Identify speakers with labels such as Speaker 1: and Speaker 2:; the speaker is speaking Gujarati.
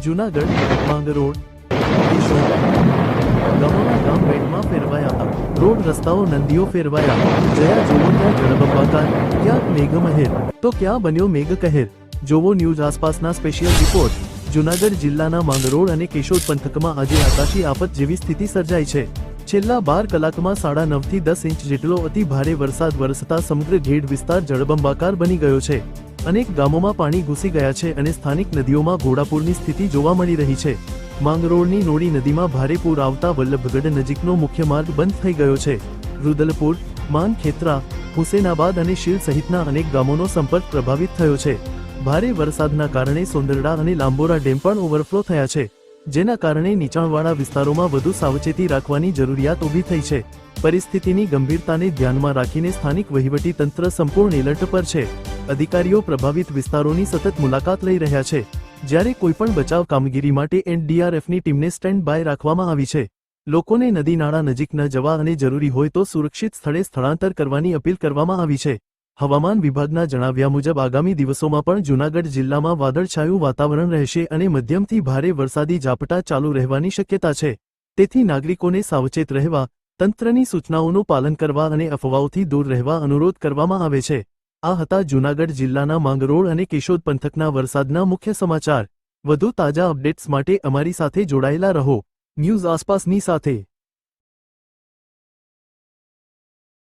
Speaker 1: જૂનાગઢ માંગરોળ કેશોદ ગામોના ગામ બેટમાં ફેરવાયા રોડ રસ્તાઓ નંદીઓ ફેરવાયા જયા જોવો ત્યાં જળબંબાકાર ક્યાંક મેઘમહેર તો ક્યાં બન્યો મેઘકહેર જોવો ન્યૂઝ આસપાસના સ્પેશિયલ રિપોર્ટ જૂનાગઢ જિલ્લાના માંગરોળ અને કેશોદ પંથકમાં આજે આકાશી આફત જેવી સ્થિતિ સર્જાઈ છે છેલ્લા 12 કલાકમાં 9.5 થી 10 ઇંચ જેટલો અતિ ભારે વરસાદ વરસતા સમગ્ર ઘેડ વિસ્તાર જળબંબાકાર બની ગયો છે અનેક ગામોમાં પાણી ઘૂસી ગયા છે અને સ્થાનિક નદીઓમાં ઘોડાપૂરની સ્થિતિ જોવા મળી રહી છે માંગરોળની નોડી નદીમાં ભારે પૂર આવતા વલ્લભગઢ નજીકનો મુખ્ય માર્ગ બંધ થઈ ગયો છે રુદલપુર માનખેત્રા હુસેનાબાદ અને શીલ સહિતના અનેક ગામોનો સંપર્ક પ્રભાવિત થયો છે ભારે વરસાદના કારણે સોંદરડા અને લાંબોરા ડેમ પણ ઓવરફ્લો થયા છે જેના કારણે નીચાણવાળા વિસ્તારોમાં વધુ સાવચેતી રાખવાની જરૂરિયાત ઊભી થઈ છે પરિસ્થિતિની ગંભીરતાને ધ્યાનમાં રાખીને સ્થાનિક વહીવટીતંત્ર સંપૂર્ણ એલર્ટ પર છે અધિકારીઓ પ્રભાવિત વિસ્તારોની સતત મુલાકાત લઈ રહ્યા છે જ્યારે કોઈપણ બચાવ કામગીરી માટે એનડીઆરએફની ટીમને સ્ટેન્ડ બાય રાખવામાં આવી છે લોકોને નદી નાળા નજીક ન જવા અને જરૂરી હોય તો સુરક્ષિત સ્થળે સ્થળાંતર કરવાની અપીલ કરવામાં આવી છે હવામાન વિભાગના જણાવ્યા મુજબ આગામી દિવસોમાં પણ જૂનાગઢ જિલ્લામાં વાદળછાયું વાતાવરણ રહેશે અને મધ્યમથી ભારે વરસાદી ઝાપટા ચાલુ રહેવાની શક્યતા છે તેથી નાગરિકોને સાવચેત રહેવા તંત્રની સૂચનાઓનું પાલન કરવા અને અફવાઓથી દૂર રહેવા અનુરોધ કરવામાં આવે છે આ હતા જૂનાગઢ જિલ્લાના માંગરોળ અને કેશોદ પંથકના વરસાદના મુખ્ય સમાચાર વધુ તાજા અપડેટ્સ માટે અમારી સાથે જોડાયેલા રહો ન્યૂઝ આસપાસની સાથે।